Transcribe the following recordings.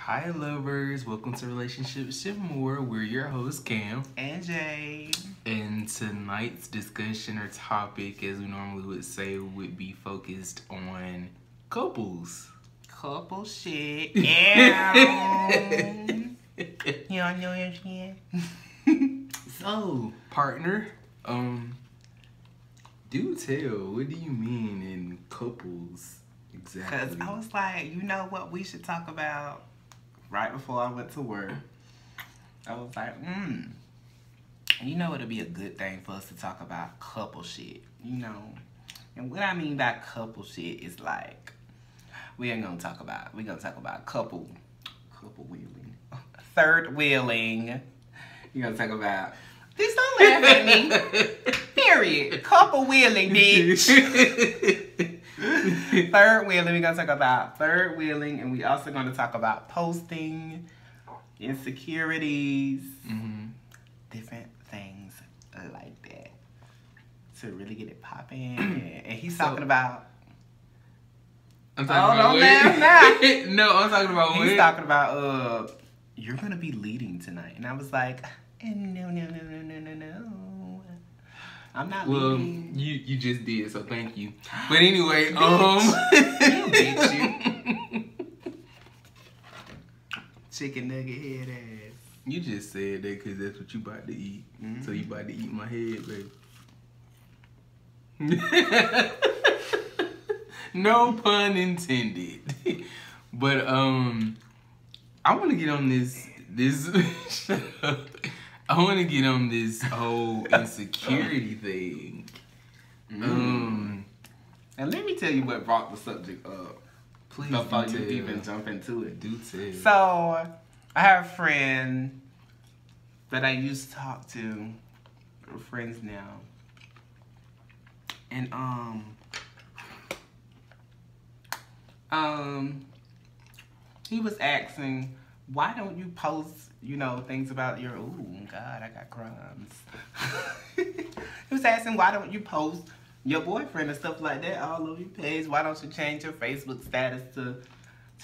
Hi lovers, welcome to Relationships and More. We're your hosts Cam and Jay. And tonight's discussion or topic, as we normally would say, would be focused on couples. Couple shit. Yeah. Y'all know your shit. So, partner, do tell, what do you mean in couples exactly? Because I was like, you know what we should talk about right before I went to work. I was like, you know it'll be a good thing for us to talk about couple shit, you know? And what I mean by couple shit is like, we're gonna talk about couple wheeling. Third wheeling. We're gonna talk about, please don't laugh at me. Period. Couple wheeling, bitch. Third wheeling. We're gonna talk about third wheeling, and we also gonna talk about posting, insecurities, different things like that to really get it popping. And he's talking about. I'm talking about don't laugh now. No, I'm talking about He's talking about you're gonna be leading tonight, and I was like, no. I'm not leading. You just did, so thank you. But anyway, you bitch, you. Chicken nugget head ass. You just said that because that's what you about to eat. So you about to eat my head, baby. No pun intended. But I want to get on this. I want to get on this whole insecurity thing. And let me tell you what brought the subject up. Please before you even jump into it. Do tell. So, I have a friend that I used to talk to. We're friends now. And, he was asking, why don't you post, things about your, God, I got crumbs. He was asking, why don't you post your boyfriend and stuff like that all over your page? Why don't you change your Facebook status to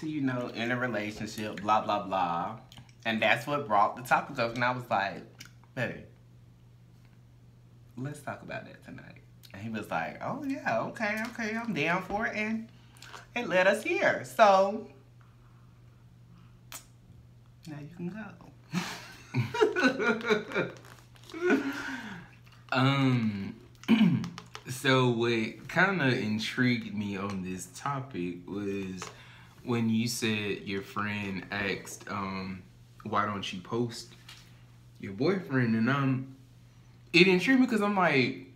in a relationship, blah, blah, blah. And that's what brought the topic up. And I was like, baby, let's talk about that tonight. And he was like, oh, yeah, okay, I'm down for it. And it led us here. So, now you can go. So what kind of intrigued me on this topic was when you said your friend asked, why don't you post your boyfriend? And it intrigued me because I'm like,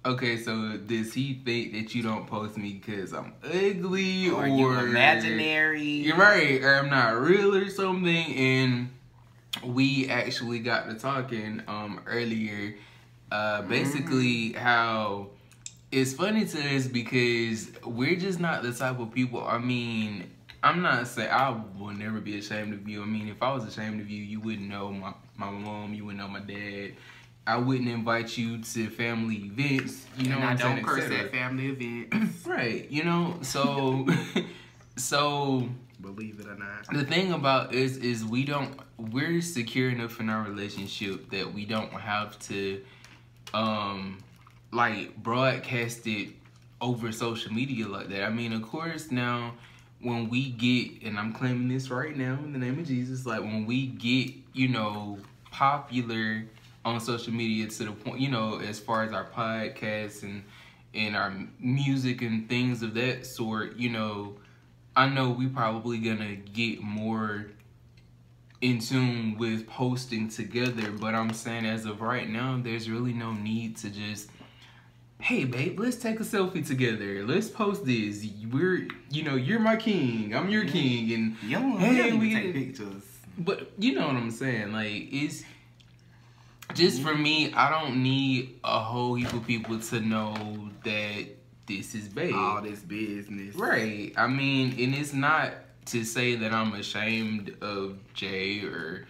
okay, so does he think that you don't post me because I'm ugly or you imaginary? You're right, or I'm not real or something. And we actually got to talking earlier, basically how it's funny to us because we're just not the type of people. I mean, I'm not saying I will never be ashamed of you. I mean, if I was ashamed of you, you wouldn't know my mom, you wouldn't know my dad. I wouldn't invite you to family events, and I don't curse at family events. Right, so so believe it or not. The thing about is we're secure enough in our relationship that we don't have to broadcast it over social media like that. I mean, of course, now when we get, and I'm claiming this right now in the name of Jesus, like when we get, popular on social media to the point, as far as our podcasts and our music and things of that sort, I know we probably gonna get more in tune with posting together, but I'm saying as of right now, there's really no need to just, hey babe, let's take a selfie together. Let's post this. You're my king. I'm your king, and hey, we take pictures. But you know what I'm saying? Like, it's just for me. I don't need a whole heap of people to know that this is babe. All this business, right? I mean, and it's not to say that I'm ashamed of Jay or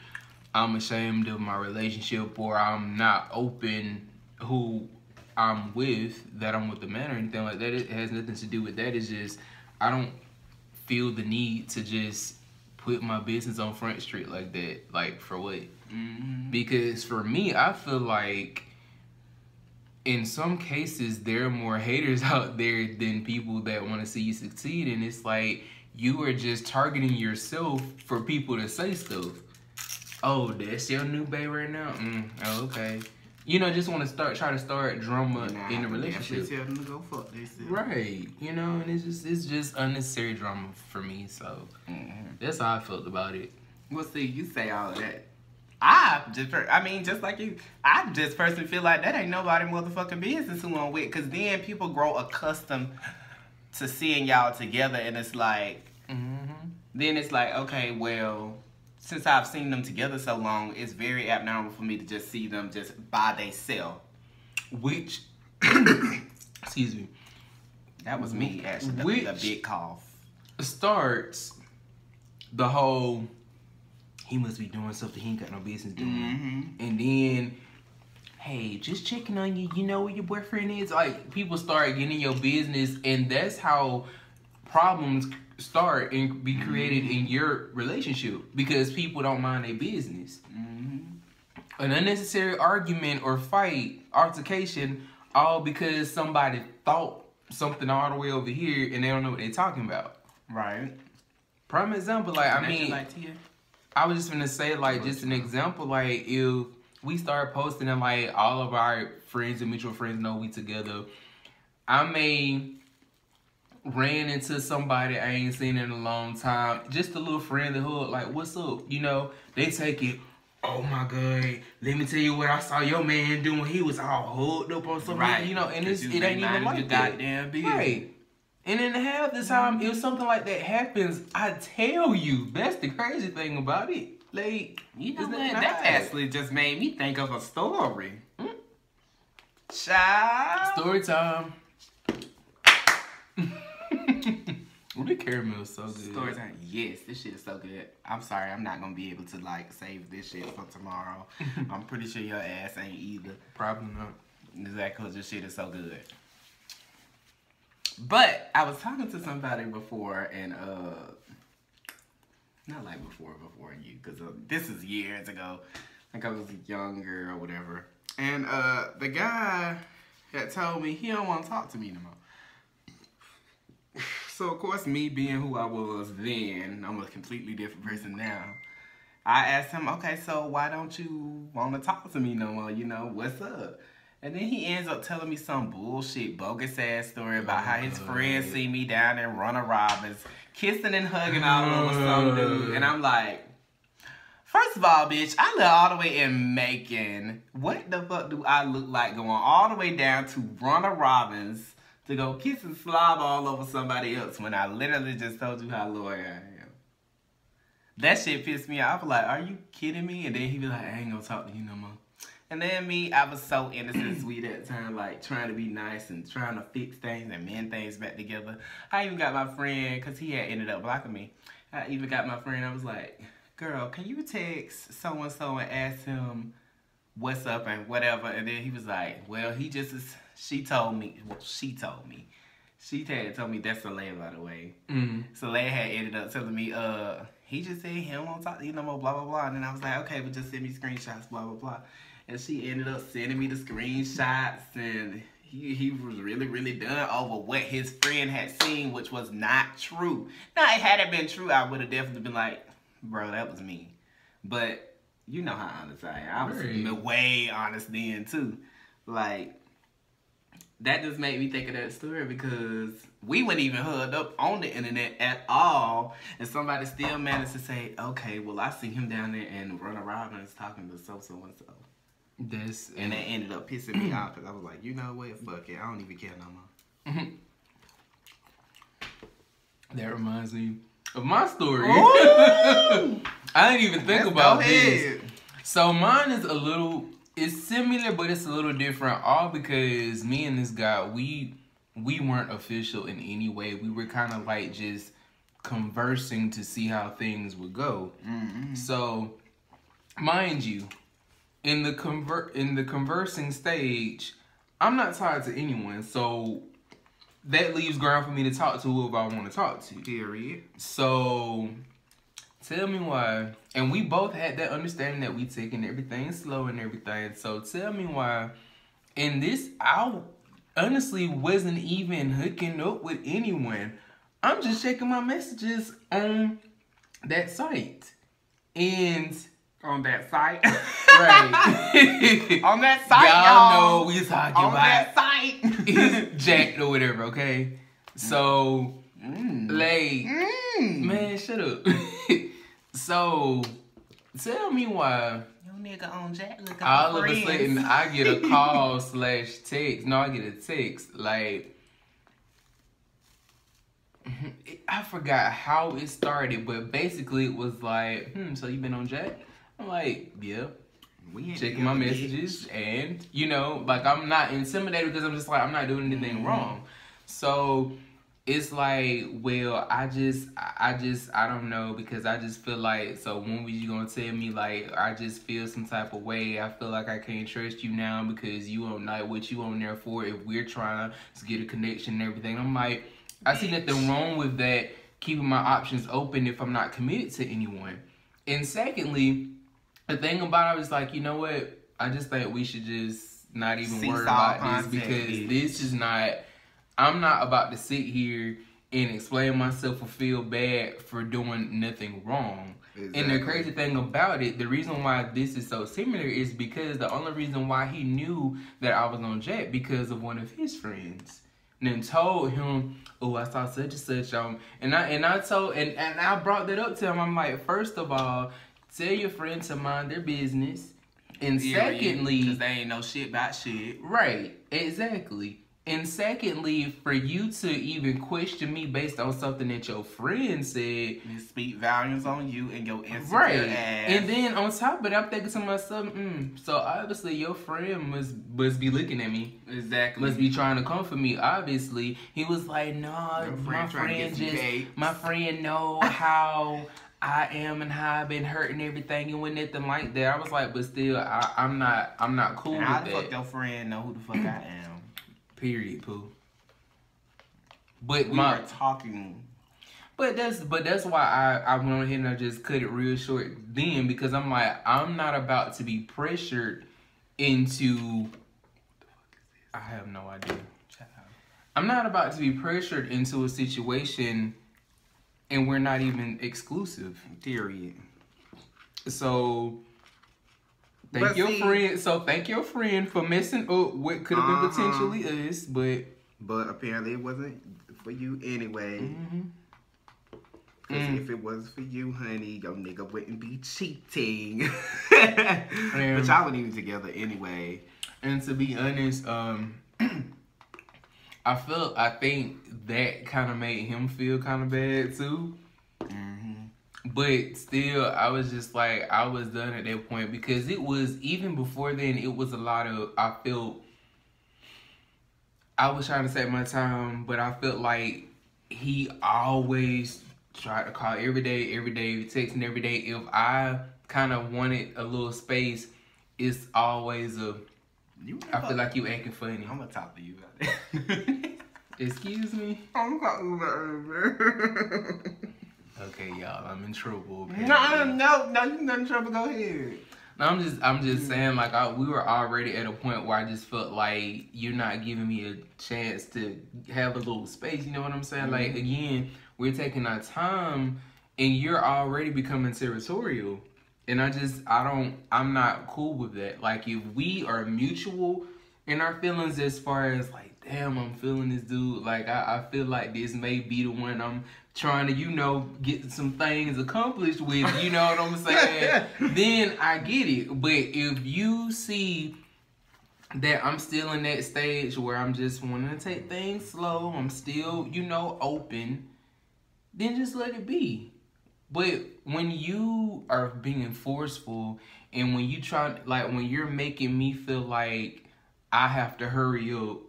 I'm ashamed of my relationship or I'm not open who I'm with, that I'm with a man or anything like that. It has nothing to do with that. It's just I don't feel the need to just put my business on Front Street like that. Like, for what? Because for me, I feel like in some cases, there are more haters out there than people that want to see you succeed. And it's like, you are just targeting yourself for people to say stuff. Oh, that's your new bae right now? Oh, okay. You know, just want to try to start drama in a relationship. Tell them to go fuck themselves. Right. You know, and it's just unnecessary drama for me. So that's how I felt about it. Well, see, you say all of that. Just like you, I just personally feel like that ain't nobody motherfucking business who I'm with. Because then people grow accustomed to seeing y'all together, and it's like, then it's like, okay, well, since I've seen them together so long, it's very abnormal for me to just see them just by themselves. Which, excuse me. That was me, actually, the big cough. Starts the whole, he must be doing something he ain't got no business doing. And then, hey, just checking on you, you know where your boyfriend is? Like, people start getting in your business, and that's how problems start and be created in your relationship, because people don't mind their business. An unnecessary argument or fight, altercation, all because somebody thought something all the way over here and they don't know what they're talking about. Right. Prime example, like, I was just gonna say, like, just an example, like, if we start posting and, like, all of our friends and mutual friends know we together, I may ran into somebody I ain't seen in a long time, just a little friendly hood, like, what's up? You know, they take it, oh my God, let me tell you what I saw your man doing. He was all hooked up on something, right. You know, and it ain't even like that. Right. And in half the time, if something like that happens, I tell you. That's the crazy thing about it. Like, you know what? That actually just made me think of a story. Child. Story time. The caramel is so good. Story time. Yes, this shit is so good. I'm sorry, I'm not gonna be able to, like, save this shit for tomorrow. I'm pretty sure your ass ain't either. Probably not. Exactly, because this shit is so good. But I was talking to somebody before, and not like before you, because this is years ago. Like, I was younger or whatever. And the guy had told me he don't want to talk to me no more. So, of course, me being who I was then, I'm a completely different person now. I asked him, okay, so why don't you want to talk to me no more? You know, what's up? And then he ends up telling me some bullshit, bogus-ass story about how his friends see me down in Runner Robbins, kissing and hugging all over some dude. And I'm like, first of all, bitch, I live all the way in Macon. What the fuck do I look like going all the way down to Runner Robbins to go kiss and slob all over somebody else when I literally just told you how loyal I am? That shit pissed me off. I was like, are you kidding me? And then he be like, I ain't gonna talk to you no more. And then me, I was so innocent and sweet at the time, like, trying to be nice and trying to fix things and mend things back together. I even got my friend, because he had ended up blocking me. I even got my friend, I was like, girl, can you text so-and-so and ask him what's up and whatever? And then he was like, well, he just is, she told me. She had told me that's Soleil, by the way. Soleil had ended up telling me, he just said he don't want to talk to you no more, blah, blah, blah. And then I was like, okay, but just send me screenshots, blah, blah, blah. And she ended up sending me the screenshots, and he was really, really done over what his friend had seen, which was not true. Now, had it been true, I would have definitely been like, bro, that was me. But you know how honest I am. I was way honest then, too. Like, that just made me think of that story, because we weren't even hooked up on the internet at all, and somebody still managed to say, okay, well, I see him down there and run around and talking to so-so-and-so. And that ended up pissing me off, because I was like, you know what, fuck it, I don't even care no more. That reminds me of my story. I didn't even think about this. So mine is it's similar, but it's a little different, all because me and this guy, we weren't official in any way. We were kind of like just conversing to see how things would go. So, mind you, in the conversing stage, I'm not tied to anyone, so that leaves ground for me to talk to whoever I want to talk to. Period. So Tell me why. And we both had that understanding that we taking everything slow and everything. So tell me why. And this, I honestly wasn't even hooking up with anyone. I'm just checking my messages on that site. And on that site. Right. On that site, y'all know we talking on about that site. It's jacked or whatever, okay? So, man, shut up. So, tell me why Your nigga on Jack looking all for of a sudden I get a call / text. No, I get a text. Like, I forgot how it started, but basically it was like, so you been on Jack? I'm like, yeah. We Checking my messages, and you know, like, I'm not intimidated because I'm just like, I'm not doing anything wrong. So it's like, well, I don't know, because I just feel like, so when was you gonna tell me, like, I just feel some type of way? I feel like I can't trust you now because you don't know what you on there for if we're trying to get a connection and everything. I'm like, I see nothing wrong with that, keeping my options open if I'm not committed to anyone. And secondly, the thing about it, I was like, you know what? I just think we should just not even worry about this, because this is not, I'm not about to sit here and explain myself or feel bad for doing nothing wrong. Exactly. And the crazy thing about it, the reason why this is so similar is because the only reason why he knew that I was on Jack because of one of his friends. And then told him, oh, I saw such and such and I brought that up to him. I'm like, first of all, tell your friend to mind their business. And secondly, because they ain't know shit about shit. Right, exactly. And secondly, for you to even question me based on something that your friend said, and speak volumes on you and your insecure right ass. And then on top of it, I'm thinking to myself, so obviously your friend must be looking at me. Exactly. Must be trying to comfort me. Obviously, he was like, no, my friend know how I am and how I've been hurt and everything, and with nothing like that. I was like, but still, I'm not cool with that. How the fuck your friend know who the fuck I am? Period, poo. But we were talking. But that's why I went ahead and I just cut it real short then, because I'm like, I'm not about to be pressured into. I have no idea. I'm not about to be pressured into a situation, and we're not even exclusive. Period. So. Thank your friend for messing up what could have been potentially us, but apparently it wasn't for you anyway. Because if it was for you, honey, your nigga wouldn't be cheating. But y'all weren't even together anyway. And to be honest, I think that kind of made him feel kind of bad too. But still, I was just like, I was done at that point, because it was, even before then, it was a lot of, I was trying to take my time, but I felt like he always tried to call every day, texting every day. If I kind of wanted a little space, it's always I feel like you acting funny. I'm gonna talk to you about that. Excuse me? I'm talking about it. Okay, y'all, I'm in trouble. No, you're not in trouble. Go ahead. No, I'm just saying, like, we were already at a point where I just felt like you're not giving me a chance to have a little space. You know what I'm saying? Like, again, we're taking our time, and you're already becoming territorial, and I'm not cool with that. Like, if we are mutual in our feelings, as far as like, damn, I'm feeling this dude. Like, I feel like this may be the one I'm trying to, get some things accomplished with, you know what I'm saying? Then I get it. But if you see that I'm still in that stage where I'm just wanting to take things slow, I'm still, open, then just let it be. But when you are being forceful, and when you when you're making me feel like I have to hurry up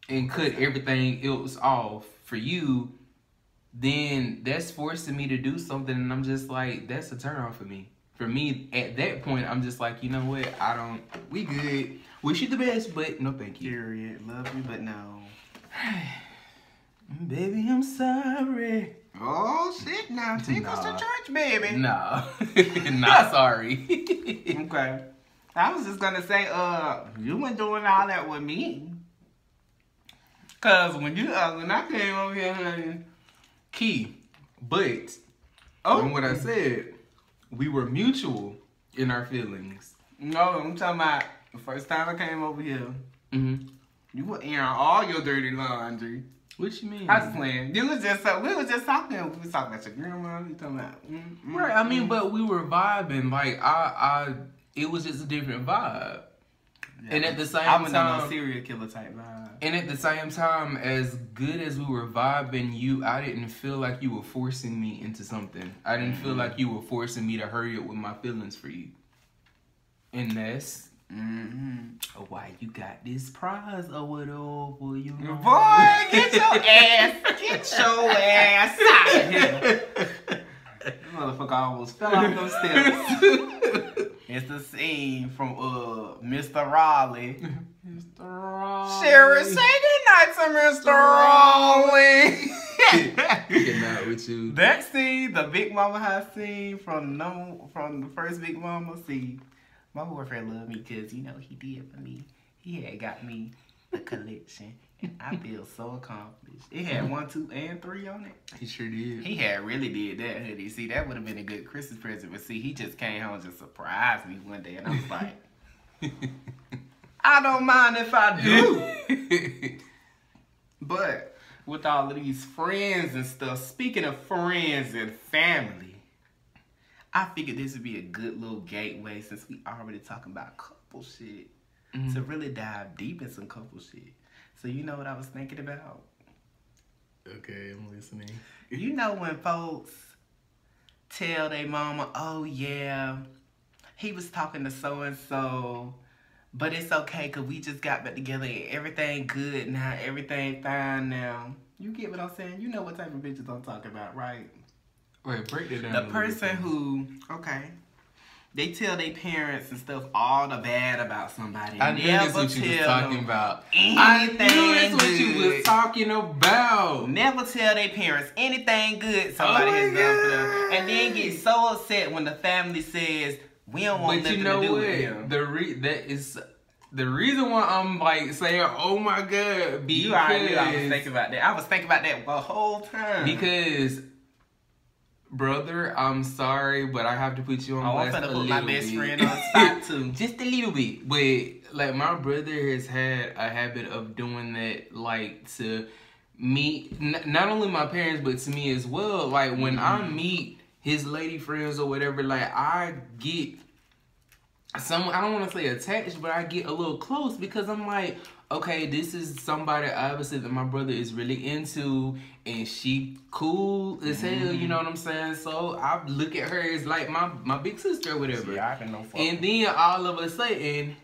and cut everything else off for you, then that's forcing me to do something, and I'm just like, that's a turn off for me. For me, at that point, I'm just like, you know what? We good. Wish you the best, but no thank you. Period. Love you, but no. Baby, I'm sorry. Oh, Oh shit! Now take us to church, baby. Nah, not sorry. Okay. I was just gonna say, you weren't doing all that with me. Cause when I came over here, honey, Key, but from what I said, we were mutual in our feelings. No, I'm talking about the first time I came over here. Mm-hmm. You were airing all your dirty laundry. What you mean? I was playing. We was just talking. We was talking about your grandma. You talking about? Right. I mean, but we were vibing. Like it was just a different vibe. Yeah, and at the same time, I'm a serial killer type vibe. And at the same time, as good as we were vibing, I didn't feel like you were forcing me into something. I didn't feel like you were forcing me to hurry up with my feelings for you. And that's why you got this prize or whatever for you. Boy, get your ass out of here. This motherfucker almost fell off those steps. It's the scene from Mr. Raleigh. Mr. Raleigh. Sherry, say goodnight to Mr. Raleigh. Good night with you. That scene, the Big Mama house scene from the first Big Mama scene. My boyfriend loved me because, you know, he did for me. He had got me the collection. And I feel so accomplished. It had 1, 2, and 3 on it. He sure did. He had really did that, hoodie. See, that would have been a good Christmas present. But see, he just came home and just surprised me one day. And I was like, I don't mind if I do. But with all of these friends and stuff, speaking of friends and family, I figured this would be a good little gateway, since we already talking about couple shit, to really dive deep in some couple shit. So you know what I was thinking about? Okay, I'm listening. You know when folks tell their mama, oh yeah, he was talking to so-and-so, but it's okay because we just got back together and everything good now, everything fine now. You get what I'm saying? You know what type of bitches I'm talking about, right? Wait, break that down. The person who, they tell their parents and stuff all the bad about somebody. I knew that's what you was talking about. I knew that's what you was talking about. Never tell their parents anything good somebody has done for them. And then get so upset when the family says, we don't want nothing to do with him. The reason why I'm like saying, oh my God, because... You already knew I was thinking about that. I was thinking about that the whole time. Because... Brother, I'm sorry, but I have to put you on blast I'm finna a put little my bit. best friend on spot too. Just a little bit. But, like, my brother has had a habit of doing that, like, to me, not only my parents, but to me as well. Like, when I meet his lady friends or whatever, like, I get I don't want to say attached, but I get a little close because I'm like, okay, this is somebody obviously that my brother is really into, and she cool as hell, you know what I'm saying? So I look at her as like my big sister or whatever. Yeah, I can know fuck. And then all of a sudden,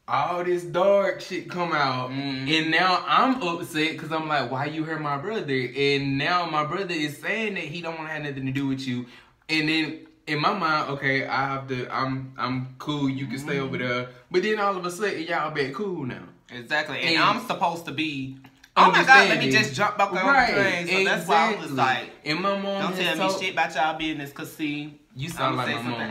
all this dark shit come out, and now I'm upset because I'm like, why you hurt my brother? And now my brother is saying that he don't want to have nothing to do with you, and then in my mind, okay, I'm cool, you can stay over there. But then all of a sudden, y'all back cool now. Exactly. And I'm supposed to be, oh my God, let me just jump back on the train. So that's why I was like, and my mom don't tell me shit about y'all business, because see, you sound like my mom.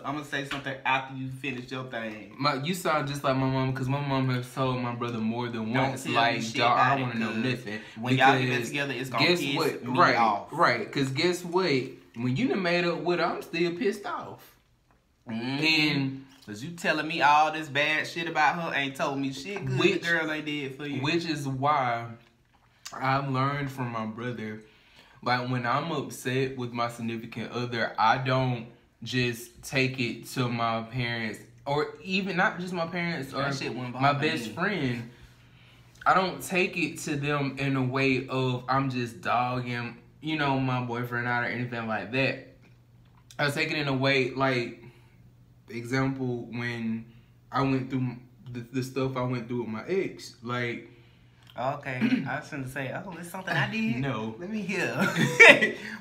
I'm going to say something after you finish your thing. You sound just like my mom, because my mom has told my brother more than once, like, dog, I don't want to know nothing. When y'all get together, it's going to piss me off. Right, because guess what? When you done made up with her, I'm still pissed off. And because you telling me all this bad shit about her, ain't told me shit good the girl ain't did for you. Which is why I've learned from my brother, like when I'm upset with my significant other, I don't just take it to my parents, or even not just my parents, or my best friend. I don't take it to them in a way of I'm just dogging, you know, my boyfriend out or anything like that. I take it in a way, like, example, when I went through the stuff I went through with my ex, like... Okay, I was going to say, oh, it's something I did? No. Let me hear.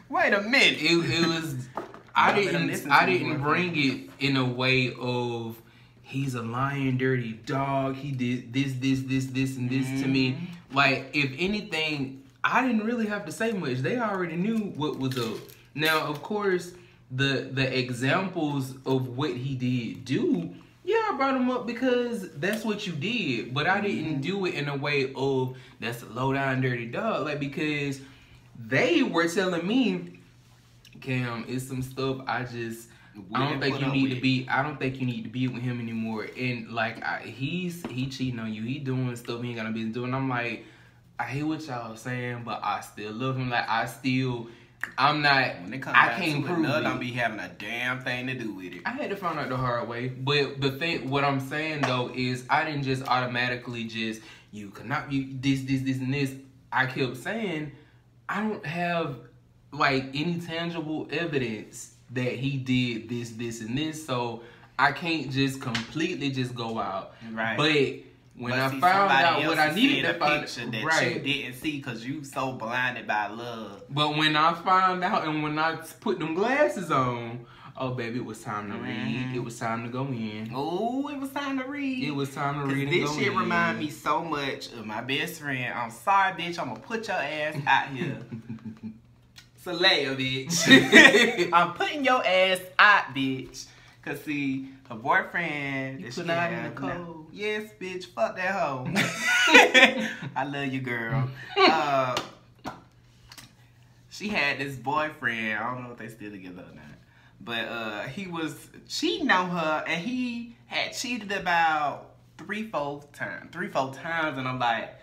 Wait a minute. It was... I didn't bring it in a way of, he's a lying, dirty dog, he did this, and this to me. Like, if anything... I didn't really have to say much. They already knew what was up. Now, of course, the examples of what he did do, yeah, I brought him up because that's what you did. But I didn't do it in a way of that's a low down dirty dog. Like, because they were telling me, Cam, it's some stuff I don't think you need to be. I don't think you need to be with him anymore. And like, he cheating on you. He doing stuff he ain't gonna be doing. I'm like, I hear what y'all saying, but I still love him. Like, I'm not. When it comes I can't prove it. Don't be having a damn thing to do with it. I had to find out the hard way. But the thing, what I'm saying though is, I didn't just automatically just you cannot this and this. I kept saying I don't have like any tangible evidence that he did this and this, so I can't just completely just go out. Right. But when I found out what I needed to find, that right, you didn't see because you so blinded by love. But when I found out and when I put them glasses on, oh baby, it was time to read. It was time to go in. Oh, it was time to read. It was time to read and go in. This shit remind me so much of my best friend. I'm sorry, bitch. I'm gonna put your ass out here. Salaya, bitch. I'm putting your ass out, bitch. Cause see, her boyfriend. You put out in the cold. Yes, bitch. Fuck that hoe. I love you, girl. She had this boyfriend. I don't know if they still together or not. But he was cheating on her, and he had cheated about 3-4 times. And I'm like,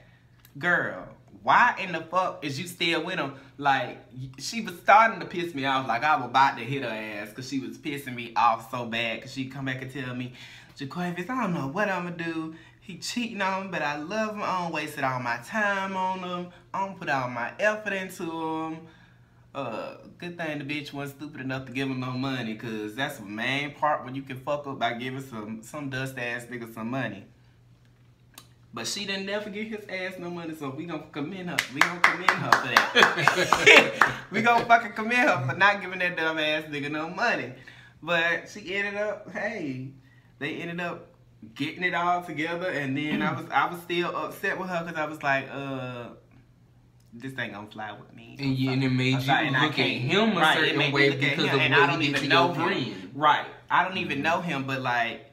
girl, why in the fuck is you still with him? Like, she was starting to piss me off. Like, I was about to hit her ass because she was pissing me off so bad. Because she'd come back and tell me, Jaquavius, I don't know what I'm going to do. He cheating on me, but I love him. I don't waste all my time on him. I don't put all my effort into him. Good thing the bitch wasn't stupid enough to give him no money. Because that's the main part when you can fuck up by giving some dust-ass nigga some money. But she didn't never give his ass no money, so we gonna commend her. We gonna commend her for that. We gonna fucking commend her for not giving that dumb ass nigga no money. But she ended up, hey, they ended up getting it all together, and then I was still upset with her because I was like, this ain't gonna fly with me. And it made you look at him a certain way because of what he did to your friend. Right. I don't even know him, but like,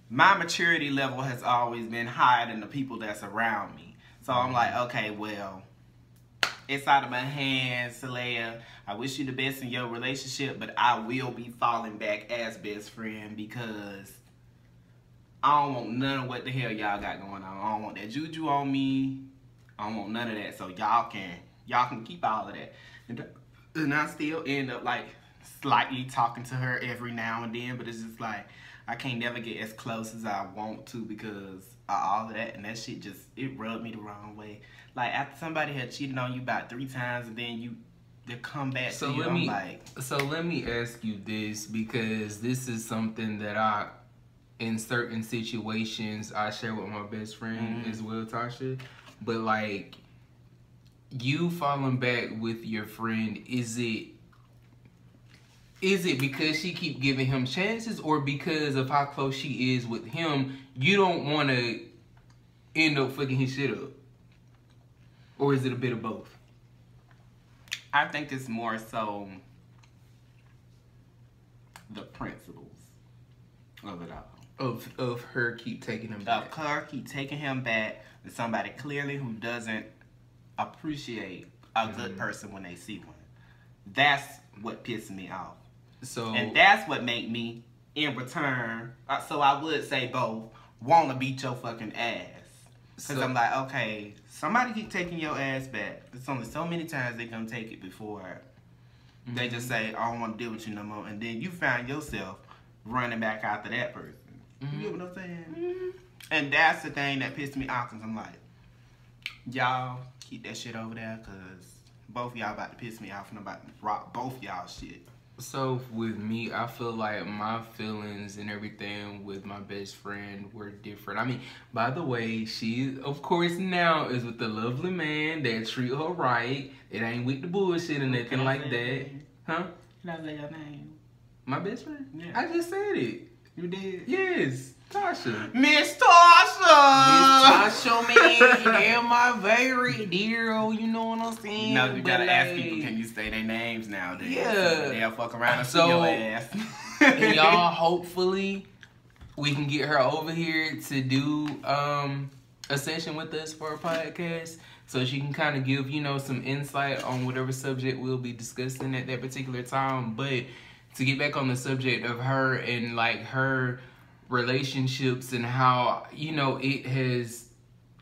my maturity level has always been higher than the people that's around me. So I'm like, okay, well, it's out of my hands, Salaya. I wish you the best in your relationship, but I will be falling back as best friend because I don't want none of what the hell y'all got going on. I don't want that juju on me. I don't want none of that. So y'all can keep all of that. And I still end up like slightly talking to her every now and then, but it's just like, I can't never get as close as I want to because of all of that, and that shit just, it rubbed me the wrong way. Like, after somebody had cheated on you about 3 times and then they come back to you, I'm like... So let me ask you this, because this is something that in certain situations, I share with my best friend as well, Tasha. But like, you falling back with your friend, is it because she keep giving him chances, or because of how close she is with him, you don't want to end up fucking his shit up? Or is it a bit of both? I think it's more so the principles of it all. Of her keep taking him back. Of her keep taking him back to somebody clearly who doesn't appreciate a good person when they see one. That's what pisses me off. And that's what make me, in return, so I would say both, want to beat your fucking ass. Because I'm like, okay, somebody keep taking your ass back. There's only so many times they gonna take it before they just say, I don't want to deal with you no more. And then you find yourself running back after that person. You get what I'm saying? And that's the thing that pissed me off, because I'm like, y'all keep that shit over there, because both y'all about to piss me off and I'm about to rock both y'all shit. So with me, I feel like my feelings and everything with my best friend were different. I mean, by the way, she, of course, now is with the lovely man that treat her right. It ain't with the bullshit or nothing like that. Huh? Can I say your name? My best friend? Yeah. I just said it. You did? Yes. Tasha. Miss Tasha! Miss Tasha, man. They're my very dear, you know what I'm saying? You know, you gotta ask people, can you say their names nowadays? Yeah. So they'll fuck around and see your ass. And y'all, hopefully, we can get her over here to do a session with us for a podcast, so she can kind of give, you know, some insight on whatever subject we'll be discussing at that particular time. But to get back on the subject of her and like her relationships and how, you know, it has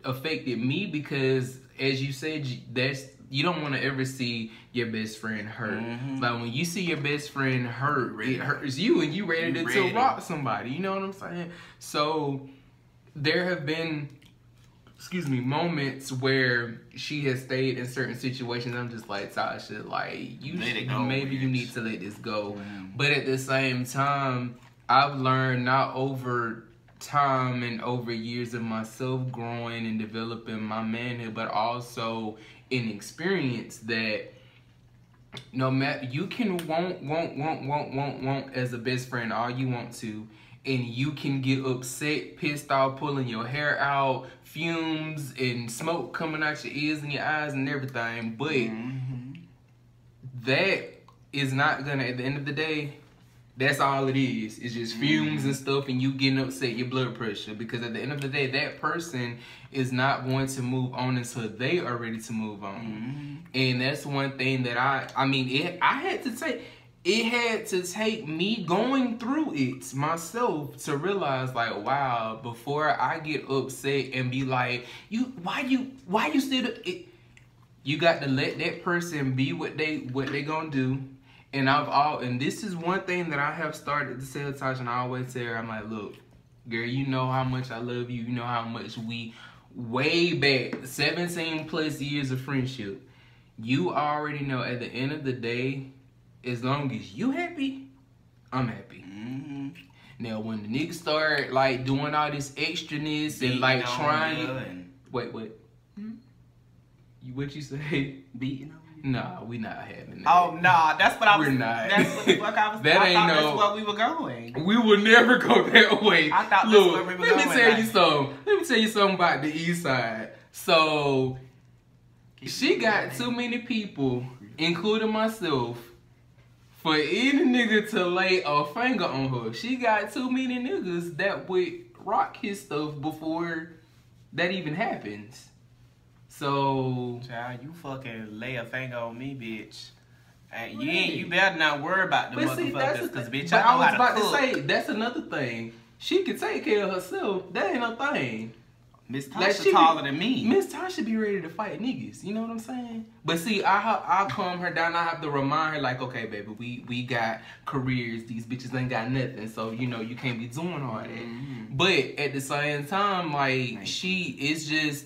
affected me, because as you said, you don't want to ever see your best friend hurt. Mm-hmm. Like when you see your best friend hurt, it hurts you, and you ready to rock somebody. You know what I'm saying? So there have been, moments where she has stayed in certain situations. I'm just like, Tasha, like you need to let this go. Mm-hmm. But at the same time, I've learned, not over time and over years of myself growing and developing my manhood, but also in experience, that no matter, you can want as a best friend all you want to, and you can get upset, pissed off, pulling your hair out, fumes and smoke coming out your ears and your eyes and everything, but that is not gonna, at the end of the day, that's all it is. It's just fumes and stuff, and you getting upset, your blood pressure. Because at the end of the day, that person is not going to move on until they are ready to move on. And that's one thing that it had to take me going through it myself to realize, like, wow, before I get upset and be like, why you still, you got to let that person be what they gonna do. And this is one thing that I have started to tell Tasha, and I always tell her, I'm like, look, girl, you know how much I love you. You know how much we, way back, 17 plus years of friendship. You already know, at the end of the day, as long as you happy, I'm happy. Now, when the niggas start, like, doing all this extraness and, like, trying... Wait, what? What you say? Beating on? Nah, we not having that. Oh, nah, that's what I was... We're not. That's what the fuck I was... That's where we were going. We will never go that way. I thought that's where we were going. Let me tell you something about the east side. So, she got too many people, including myself, for any nigga to lay a finger on her. She got too many niggas that would rock his stuff before that even happens. So, child, you fucking lay a finger on me, bitch. And you better not worry about the motherfuckers, because bitch, I was about to say, that's another thing. She can take care of herself. That ain't no thing. Miss Tasha taller than me. Miss Tasha be ready to fight niggas. You know what I'm saying? But see, I'll calm her down. I have to remind her, like, okay, baby, we got careers. These bitches ain't got nothing. So, you know, you can't be doing all that. But at the same time, like, she is just...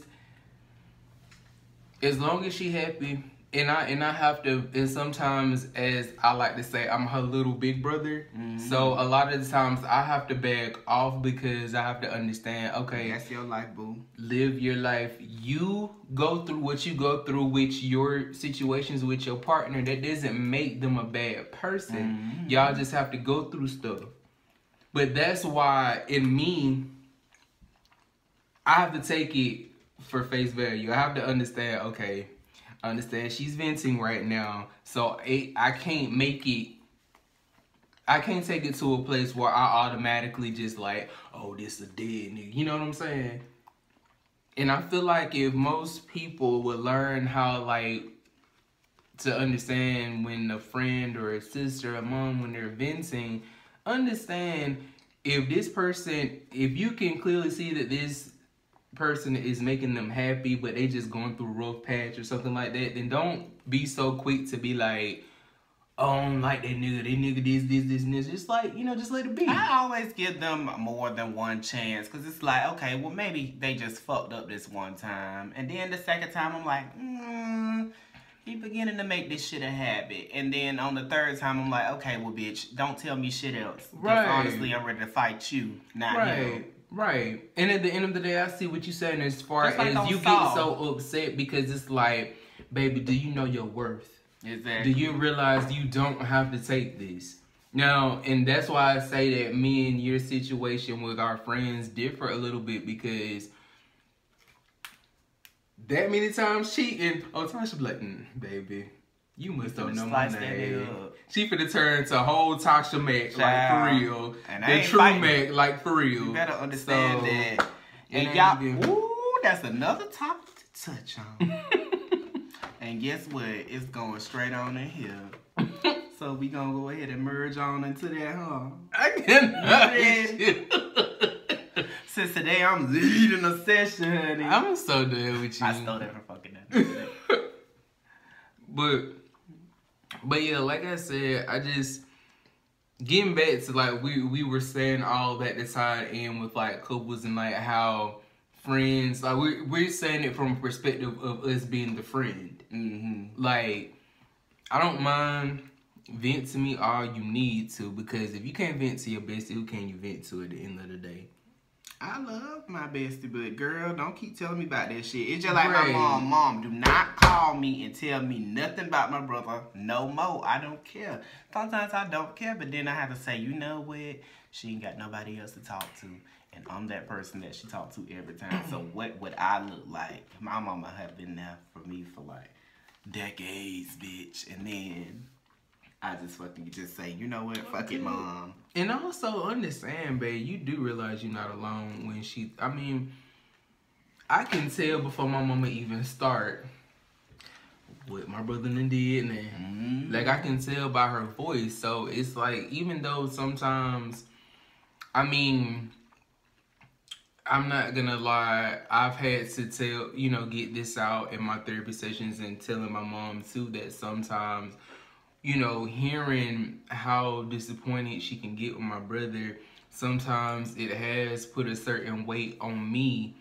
As long as she happy, and I have to, and sometimes, as I like to say, I'm her little big brother. So a lot of the times I have to back off, because I have to understand, okay, that's your life, boo. Live your life. You go through what you go through with your situations with your partner. That doesn't make them a bad person. Y'all just have to go through stuff. But that's why, in me, I have to take it for face value. I have to understand, okay, I understand she's venting right now, so I can't take it to a place where I automatically just like, oh, this a dead nigga. You know what I'm saying? And I feel like if most people would learn how, like, to understand when a friend or a sister or a mom, when they're venting, understand if this person, if you can clearly see that this person is making them happy, but they just going through a rough patch or something like that, then don't be so quick to be like, oh, I don't like that nigga this, and this. Just like, you know, just let it be. I always give them more than one chance, because it's like, okay, well, maybe they just fucked up this one time. And then the second time, I'm like, he beginning to make this shit a habit. And then on the third time, I'm like, okay, well, bitch, don't tell me shit else. Right. Honestly, I'm ready to fight you, not him. Right. And at the end of the day, I see what you're saying as far as you get so upset, because it's like, baby, do you know your worth? Exactly. Do you realize you don't have to take this? Now, and that's why I say that me and your situation with our friends differ a little bit, because that many times cheating, Tasha be like, baby, you must don't know my name. She finna turn to whole Tasha Mac, like for real. And the true Mac, like for real. You better understand that. And y'all, ooh, that's another topic to touch on. And guess what? It's going straight on in here. So we gonna go ahead and merge on into that, huh? I cannot. Since today I'm leading a session, honey. I'm so done with you. I stole that from fucking that. But yeah, like I said, I just getting back to like we were saying all that to tie in with like couples and like how friends, like we're saying it from a perspective of us being the friend. Mm-hmm. Like, I don't mind vent to me all you need to, because if you can't vent to your bestie, who can you vent to at the end of the day? I love my bestie, but girl, don't keep telling me about that shit. It's just like my mom, do not call me and tell me nothing about my brother no more. I don't care. Sometimes I don't care, but then I have to say, you know what? She ain't got nobody else to talk to, and I'm that person that she talk to every time. So what would I look like? My mama have been there for me for like decades, bitch, and then I just fucking just say, you know what, fuck it, mom. And also understand, babe, you do realize you're not alone when she, I mean, I can tell before my mama even start what my brother done did now. Mm-hmm. Like, I can tell by her voice. So it's like, even though sometimes, I mean, I'm not gonna lie, I've had to tell, you know, get this out in my therapy sessions and telling my mom too that sometimes, you know, hearing how disappointed she can get with my brother, sometimes it has put a certain weight on me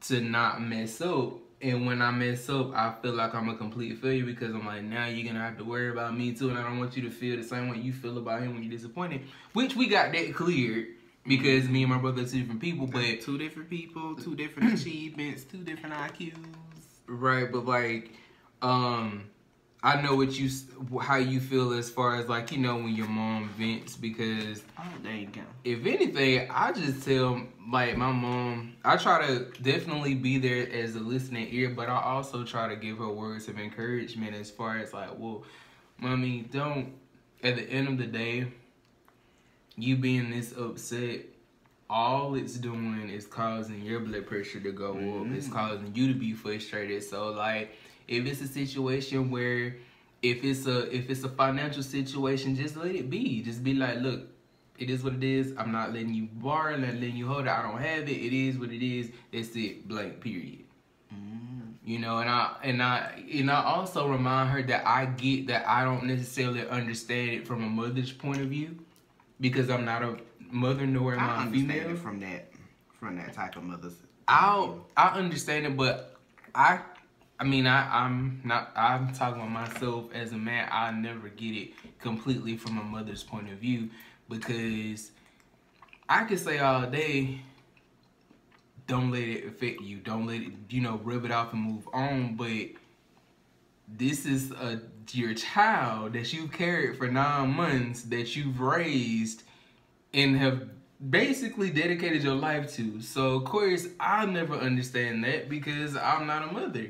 to not mess up. And when I mess up, I feel like I'm a complete failure, because I'm like, now you're gonna have to worry about me too, and I don't want you to feel the same way you feel about him when you're disappointed. Which we got that cleared, because me and my brother are two different people, but two different people, two different achievements, two different IQs. Right, but like, I know how you feel as far as like, you know, when your mom vents, because there you go. If anything, I just tell like my mom, I try to definitely be there as a listening ear, but I also try to give her words of encouragement as far as like, well, mommy, don't, at the end of the day, you being this upset, all it's doing is causing your blood pressure to go up. It's causing you to be frustrated. So like, if it's a situation where, if it's a financial situation, just let it be. Just be like, look, it is what it is. I'm not letting you borrow, I'm not letting you hold it. I don't have it. It is what it is. That's it. Blank. Period. You know, and I also remind her that I get that I don't necessarily understand it from a mother's point of view, because I'm not a mother, nor am I female. It from that type of mother's. I understand it, but I'm talking about myself as a man. I never get it completely from a mother's point of view, because I could say all day, don't let it affect you. Don't let it, you know, rub it off and move on. But this is your child that you carried for 9 months, that you've raised and have basically dedicated your life to. So, of course, I'll never understand that, because I'm not a mother.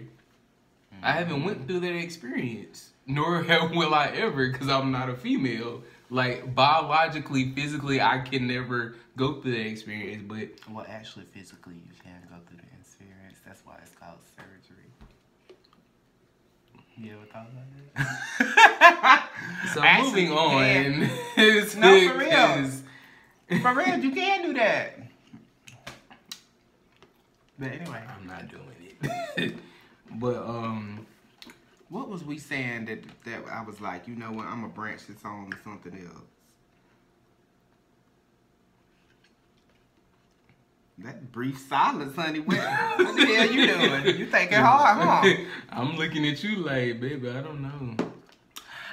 I haven't went through that experience, nor will I ever, because I'm not a female. Like, biologically, physically, I can never go through that experience, but... Well, actually, physically, you can go through the experience. That's why it's called surgery. You ever thought about that? So, actually, moving on. No, for real. For real, you can do that. But anyway. I'm not doing it. But, what was we saying that I was like, you know what, I'm going to branch this on to something else. That brief silence, honey. What the hell you doing? You thinking hard, huh? I'm looking at you like, baby, I don't know.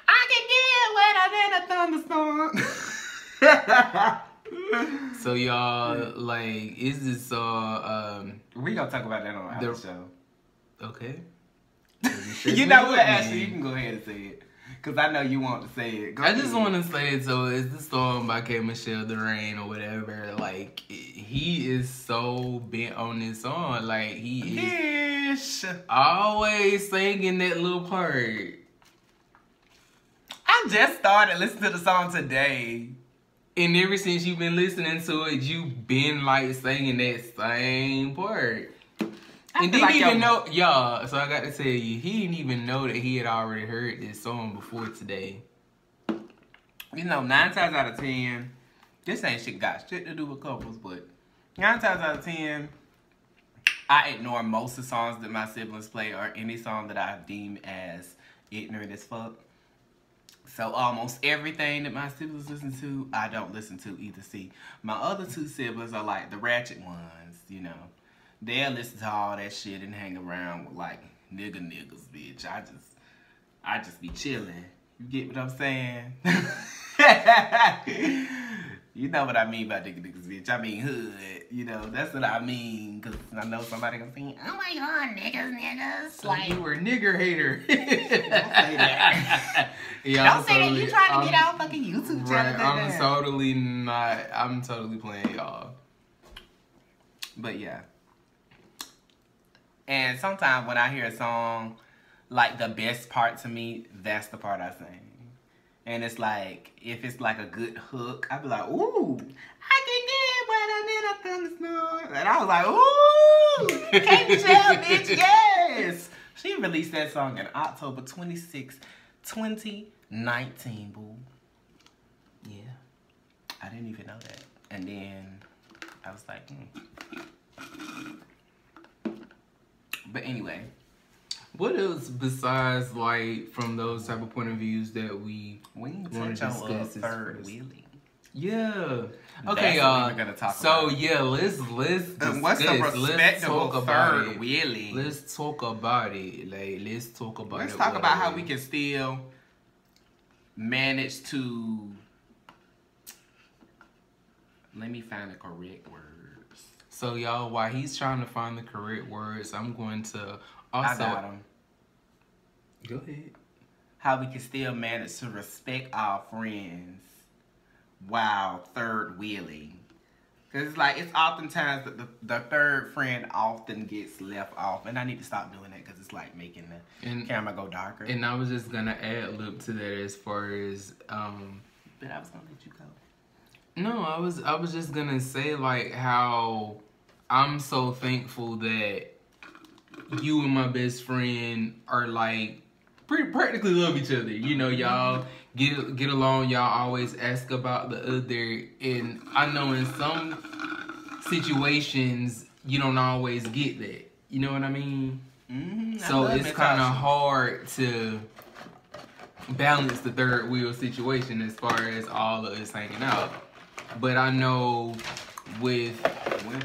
I can get wetter than a thunderstorm. So y'all, like, is this we gonna talk about that on the show. Okay. You know what? Actually, you can go ahead and say it. Because I know you want to say it. I just want to say it. So it's the song by K. Michelle Durain or whatever. Like, he is so bent on this song. Like, he is always singing that little part. I just started listening to the song today. And ever since you've been listening to it, you've been, like, singing that same part. And didn't like even know, y'all, so I got to tell you, he didn't even know that he had already heard this song before today. You know, 9 times out of 10, this ain't shit got shit to do with couples, but 9 times out of 10, I ignore most of the songs that my siblings play or any song that I deem as ignorant as fuck. So almost everything that my siblings listen to, I don't listen to either. See, my other 2 siblings are like the ratchet ones, you know. They'll listen to all that shit and hang around with like niggas, bitch. I just be chilling. You get what I'm saying? You know what I mean by niggas, bitch. I mean hood. You know, that's what I mean. Cause I know somebody gonna say, oh my god, niggas. Like, you were a nigger hater. Don't say that. Yeah, don't say that. You trying to get out fucking YouTube channel. Right, I'm totally playing y'all. But yeah. And sometimes when I hear a song, like the best part to me, that's the part I sing. And it's like, if it's like a good hook, I be like, ooh, I can get what I need a thunderstorm. And I was like, ooh, K. Michelle, bitch, yes. She released that song on October 26, 2019, boo. Yeah. I didn't even know that. And then I was like, But anyway, what else besides like from those type of point of views that we want to discuss third wheeling? Yeah. Okay, y'all. We're gonna talk so about. Yeah, let's discuss. What's the respectable third wheeling? Let's talk about it. Like, let's talk about it. Let's talk about how we can still manage to. Let me find the correct words. So y'all, while he's trying to find the correct words, I'm going to also. I got him. Go ahead. How we can still manage to respect our friends while third wheeling. Because it's like, it's oftentimes that the third friend often gets left off. And I need to stop doing that because it's like making the camera go darker. And I was just going to add lib to that as far as... But I was going to let you go. No, I was just going to say like how I'm so thankful that you and my best friend are like practically love each other. You know, y'all get along. Y'all always ask about the other. And I know in some situations you don't always get that. You know what I mean? Mm-hmm. So it's kind of hard to balance the third wheel situation as far as all of us hanging out. But I know with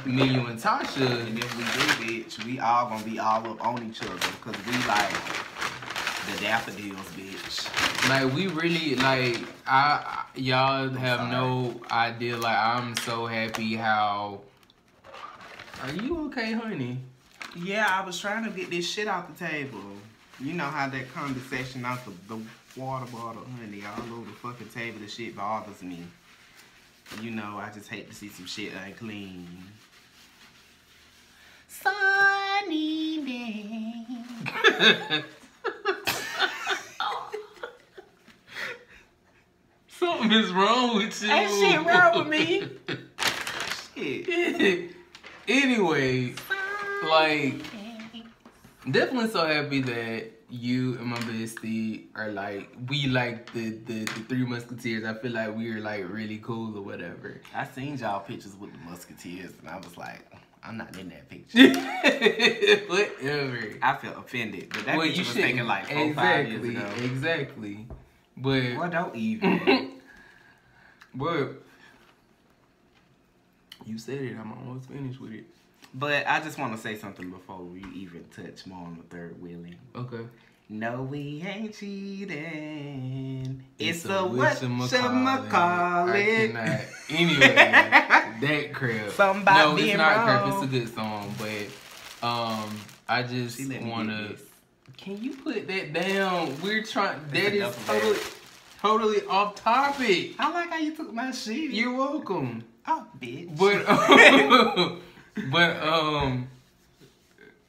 me, you, and Tasha, and if we do, bitch, we all gonna be all up on each other because we like the daffodils, bitch. Like, we really, like, y'all have no idea. Like, I'm so happy how... Are you okay, honey? Yeah, I was trying to get this shit off the table. You know how that conversation out the water bottle, honey, all over the fucking table, the shit bothers me. You know, I just hate to see some shit unclean. Sunny day. Something is wrong with you. Ain't shit wrong with me. Shit. Anyway, like, definitely so happy that you and my bestie are like, we like the Three Musketeers. I feel like we are like really cool or whatever. I seen y'all pictures with the Musketeers and I was like, I'm not in that picture. Whatever. I felt offended. But that picture was taken like 4 or 5 years ago. Exactly. But well, don't even. But you said it. I'm almost finished with it. But I just want to say something before we even touch more on the third wheeling. Okay. No, we ain't cheating. It's a whatchamacallit. I cannot. Anyway, that crap. Somebody no, it's not wrong. crap. It's a good song, but I just want to Can you put that down? We're trying. It's That a is duffel bag. totally off topic. I like how you took my shit. You're welcome. Oh, bitch. But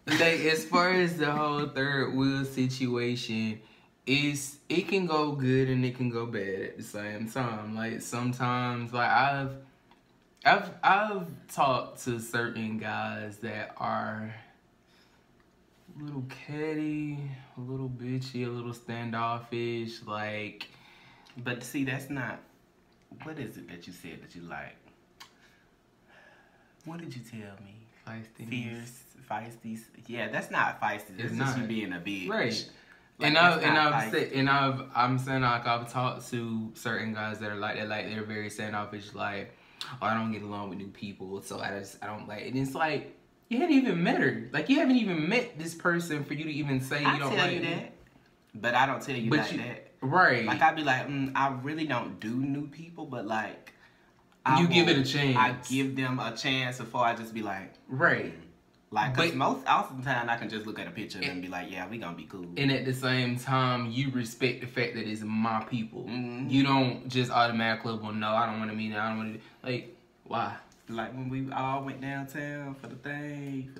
like as far as the whole third wheel situation, it can go good and it can go bad at the same time. Like sometimes, like I've talked to certain guys that are a little catty, a little bitchy, a little standoffish, like. But see, that's not. What is it that you said that you like? What did you tell me? Feisty. Fierce, feisty. Yeah, that's not feisty. That's It's just not. you being a bitch. Right. Like, I'm saying like I've talked to certain guys that are like that, like they're very standoffish, like, oh, I don't get along with new people, so I don't like. And it's like you haven't even met her, like you haven't even met this person for you to even say you don't like you that, but I don't tell you but like you, that. Right. Like I'd be like, I really don't do new people, but like, give it a chance. I give them a chance before I just be like, right. Like, cause often the time I can just look at a picture of them and be like, yeah, we gonna be cool. And at the same time, you respect the fact that it's my people. Mm-hmm. You don't just automatically, well, no, I don't want to meet it. I don't want to. Like, why? Like when we all went downtown for the thing.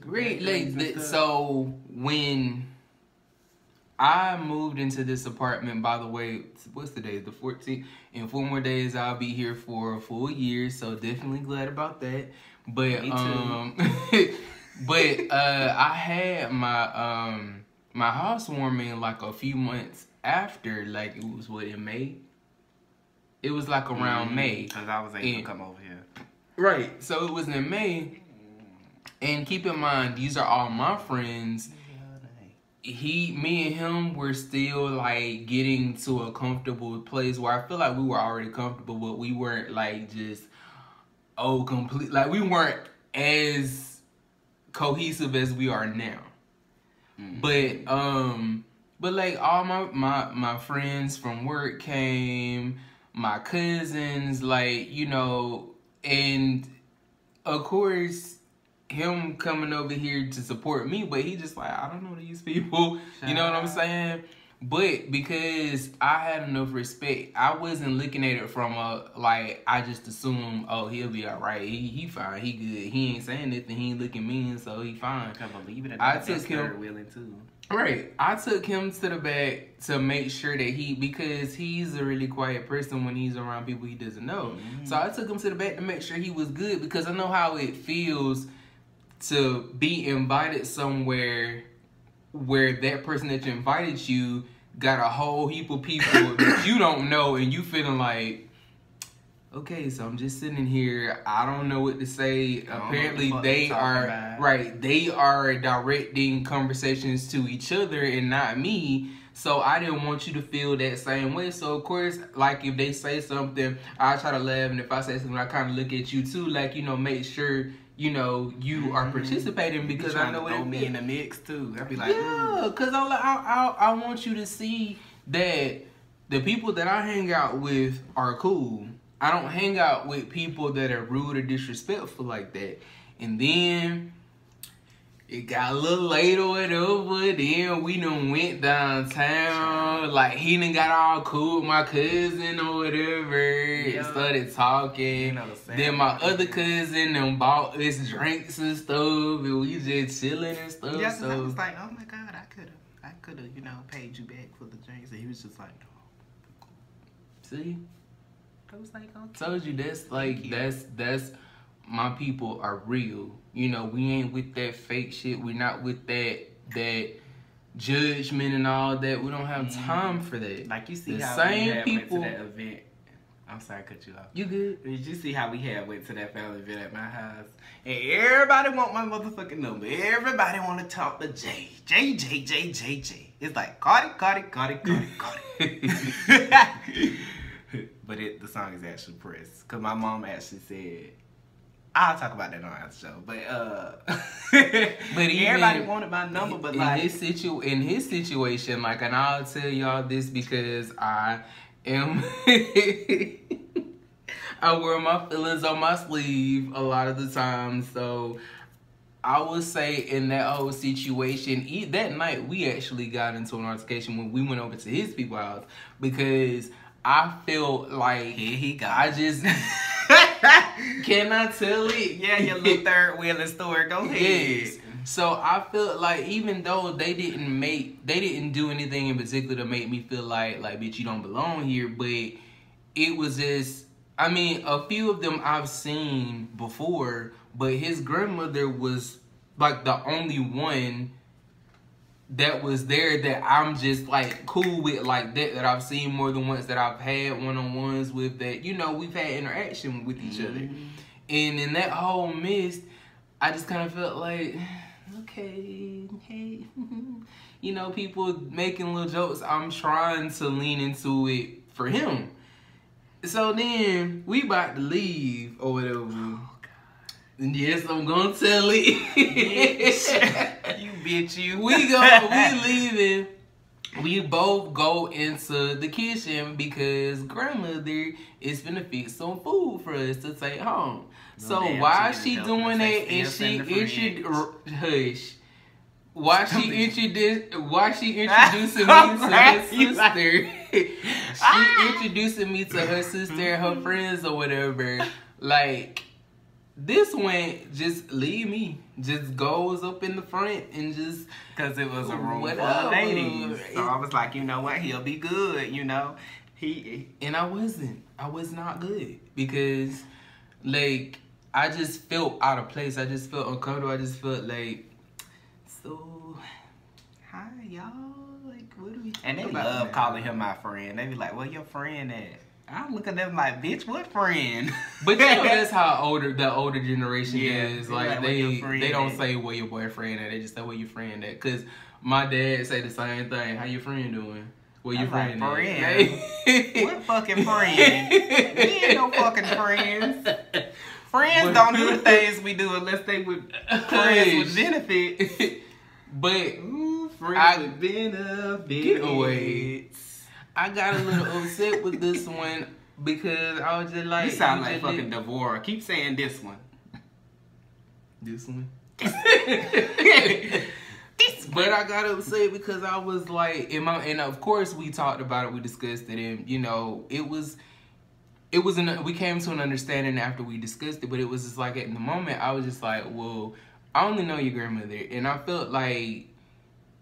So when I moved into this apartment, by the way, what's the day? The 14th. In 4 more days, I'll be here for a full year. So definitely glad about that. But Me too. But I had my my housewarming like a few months after, like it was in May. It was like around May. Cause I was able to come over here. Right. So it was in May. And keep in mind, these are all my friends. Me and him were still like getting to a comfortable place where I feel like we were already comfortable, but we weren't like just complete. Like we weren't as cohesive as we are now. But like all my friends from work came, my cousins, like, you know, and of course him coming over here to support me, but he just like, I don't know these people. You know what I'm saying? But because I had enough respect, I wasn't looking at it from like, I just assumed, oh, he'll be all right. He fine. He good. He ain't saying nothing. He ain't looking mean, so he fine. I believe it. I took him. Third wheeling too. Right. I took him to the back to make sure that because he's a really quiet person when he's around people he doesn't know. Mm-hmm. So I took him to the back to make sure he was good, because I know how it feels to be invited somewhere where that person that invited you got a whole heap of people that you don't know, and you feeling like, okay, so I'm just sitting here, I don't know what to say. Apparently they are right, they are directing conversations to each other and not me. So I didn't want you to feel that same way. So of course, like if they say something, I try to laugh, and if I say something, I kind of look at you too, like, you know, make sure, you know, you are participating, because I know throw me in the mix too. I'd be like, yeah, because I want you to see that the people that I hang out with are cool. I don't hang out with people that are rude or disrespectful like that. And then it got a little late or whatever. Then we done went downtown. Like, he done got all cool with my cousin or whatever. Yeah. And started talking. You know, then my other cousin done bought us drinks and stuff. And we just chilling and stuff. Yeah, so I was like, oh my God, I could have, you know, paid you back for the drinks. And he was just like, no. See? I was like, okay. Told you, that's like, that's my people are real. You know, we ain't with that fake shit. We're not with that judgment and all that. We don't have time for that. Like, you see the how same we people went to that event. I'm sorry, I cut you off. You good? Did you see how we went to that family event at my house? And everybody want my motherfucking number. Everybody want to talk to J. It's like, Cardi. But the song is actually pressed. Because my mom actually said, I'll talk about that on our show. But everybody wanted my number, but like in his situation, like, and I'll tell y'all this because I am I wear my feelings on my sleeve a lot of the time. So I would say in that whole situation, that night we actually got into an altercation when we went over to his people's house because I felt like here he goes. I just can I tell it? Yeah, your little third wheeling story. Go ahead. Yes. So I felt like even though they didn't do anything in particular to make me feel like bitch, you don't belong here, but it was just, I mean, a few of them I've seen before, but his grandmother was like the only one that was there that I'm just like cool with, like that I've seen more than once, that I've had one-on-ones with, that, you know, we've had interaction with each other. And in that whole mist, I just kind of felt like, okay, hey, you know, people making little jokes. I'm trying to lean into it for him. So then we about to leave or whatever. Oh God! And yes, I'm gonna tell it. You bitch, you. We leaving. We both go into the kitchen because grandmother is finna fix some food for us to take home. So while she doing that, and she hush. While she introducing me to her sister, she introducing me to her sister and her friends or whatever. Like, this one just leave me, just goes up in the front and just, because it was a room full of ladies. So I was like, you know what, he'll be good, you know. And I was not good because, like, I just felt out of place. I just felt uncomfortable. I just felt like, so, hi, y'all. Like, what do we talk about? And they love calling him my friend. They be like, where your friend at? I look at them like, bitch, what friend? But you know, that's how the older generation is. Like they don't say where your boyfriend at. They just say where your friend at. Because my dad say the same thing. How your friend doing? Where your friend at? Friend? What fucking friend? We ain't no fucking friends. Friends don't do the things we do unless they with friends with benefits. But friends with benefits. Get away. I got a little upset with this one because I was just like, you sound like fucking Devorah. Keep saying this one. This one. But I got upset because I was like, and of course we talked about it, we discussed it, and you know, we came to an understanding after we discussed it, but it was just like in the moment I was just like, well, I only know your grandmother, and I felt like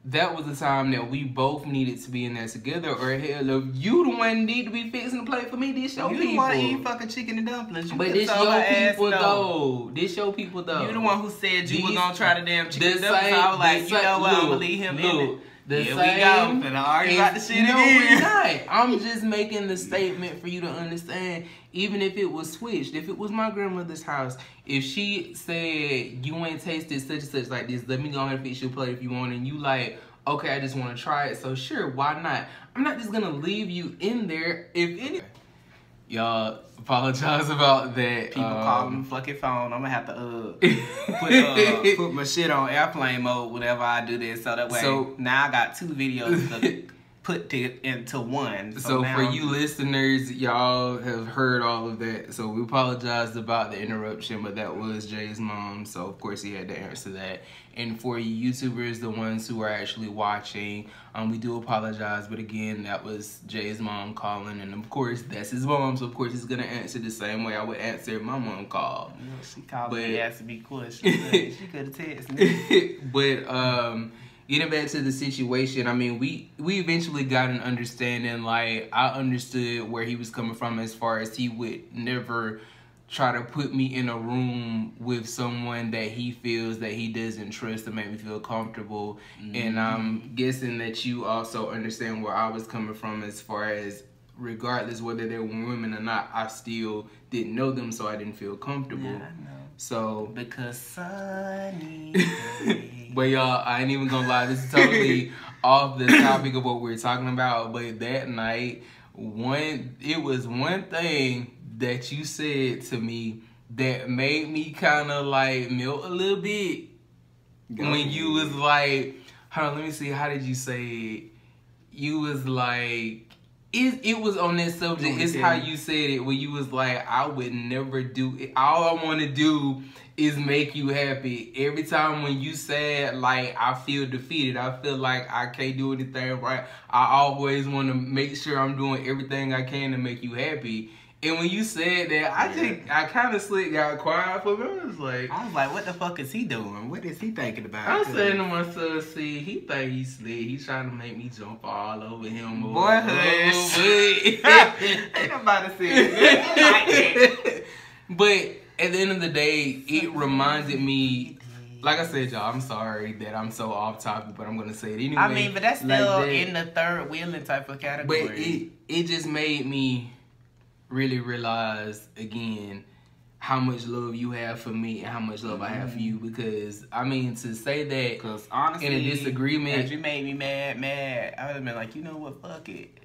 that was the time that we both needed to be in there together, or hell, if you the one need to be fixing the plate for me, this your people. You the one eat fucking chicken and dumplings. But this your people though. This your people though. You the one who said you were gonna try the damn chicken and dumplings. I was like, you know what, I'm gonna leave him in it. Here we go. Finna argue about the shit again. No, we're not. I'm just making the statement for you to understand. Even if it was switched, if it was my grandmother's house, if she said you ain't tasted such and such like this, let me go ahead and fix your plate if you want, and you like, okay, I just want to try it, so sure, why not? I'm not just gonna leave you in there. If any, y'all apologize about that. People call me fucking phone. I'm gonna have to put my shit on airplane mode whenever I do this, so that way. So now I got 2 videos to put into one. So for you listeners, y'all have heard all of that. So we apologize about the interruption, but that was Jay's mom. So of course he had to answer that. And for you YouTubers, the ones who are actually watching, we do apologize. But again, that was Jay's mom calling, and of course that's his mom. So of course he's gonna answer the same way I would answer if my mom called. You know, she called me, asked me questions. She could have texted me. But getting back to the situation, I mean, we eventually got an understanding. Like, I understood where he was coming from as far as he would never try to put me in a room with someone that he feels that he doesn't trust to make me feel comfortable. And I'm guessing that you also understand where I was coming from as far as regardless whether they were women or not, I still didn't know them, so I didn't feel comfortable. Yeah, I know. So because Sunny. But y'all, I ain't even gonna lie, this is totally off the topic of what we're talking about. But that night, it was one thing that you said to me that made me kind of like melt a little bit. When you was like, hold on, let me see, how did you say it? You was like, It was on that subject. It's how you said it, where you was like, I would never do it. All I want to do is make you happy. Every time when you said, like, I feel defeated, I feel like I can't do anything right, I always want to make sure I'm doing everything I can to make you happy. And when you said that, I kind of got quiet for a minute. I was like, what the fuck is he doing? What is he thinking about? I was saying to myself, see, he think he's slick. He's trying to make me jump all over him. Boy, hush. Ain't nobody saying that. But at the end of the day, it reminded me, like I said, y'all, I'm sorry that I'm so off topic, but I'm going to say it anyway. I mean, but that's still in the third wheeling type of category. But it just made me really realize again how much love you have for me and how much love I have for you. Because I mean, to say that, because honestly, in a disagreement, as you made me mad, I would have been like, you know what, fuck it.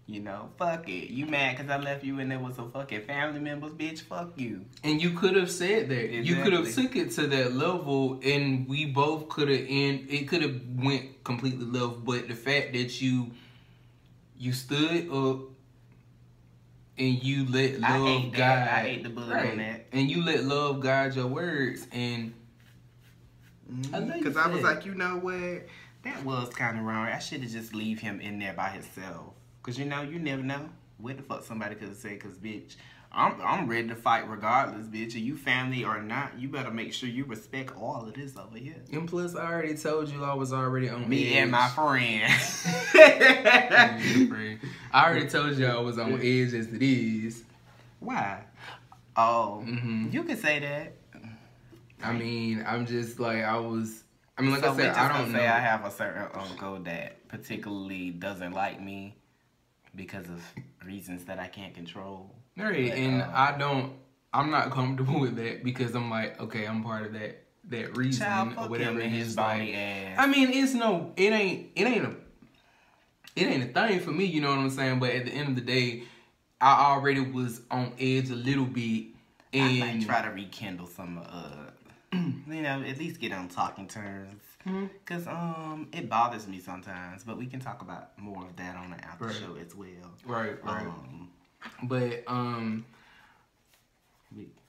You know, fuck it. You mad because I left you and there was some fucking family members, bitch? Fuck you. And you could have said that. Exactly. You could have took it to that level, and we both could have. It could have went completely left. But the fact that you stood up. And you let love guide. I hate the bullet on that. And you let love guide your words. And because I was like, you know what? That was kind of wrong. I should have just leave him in there by himself. Because, you know, you never know what the fuck somebody could have said. Because, bitch, I'm ready to fight regardless, bitch. Are you family or not? You better make sure you respect all of this over here. And plus, I already told you I was already on me edge. And my friend. I already told you I was on edge as it is. Why? Oh, you can say that. I mean, I'm just like, I mean, like I said, I don't know. I have a certain uncle that particularly doesn't like me because of reasons that I can't control. Right, and I'm not comfortable with that because I'm like, okay, I'm part of that reason or whatever. And his bony ass. I mean, it ain't a thing for me, you know what I'm saying? But at the end of the day, I already was on edge a little bit, and I might try to rekindle some, you know, at least get on talking terms. Because it bothers me sometimes, but we can talk about more of that on the after show as well. Right. But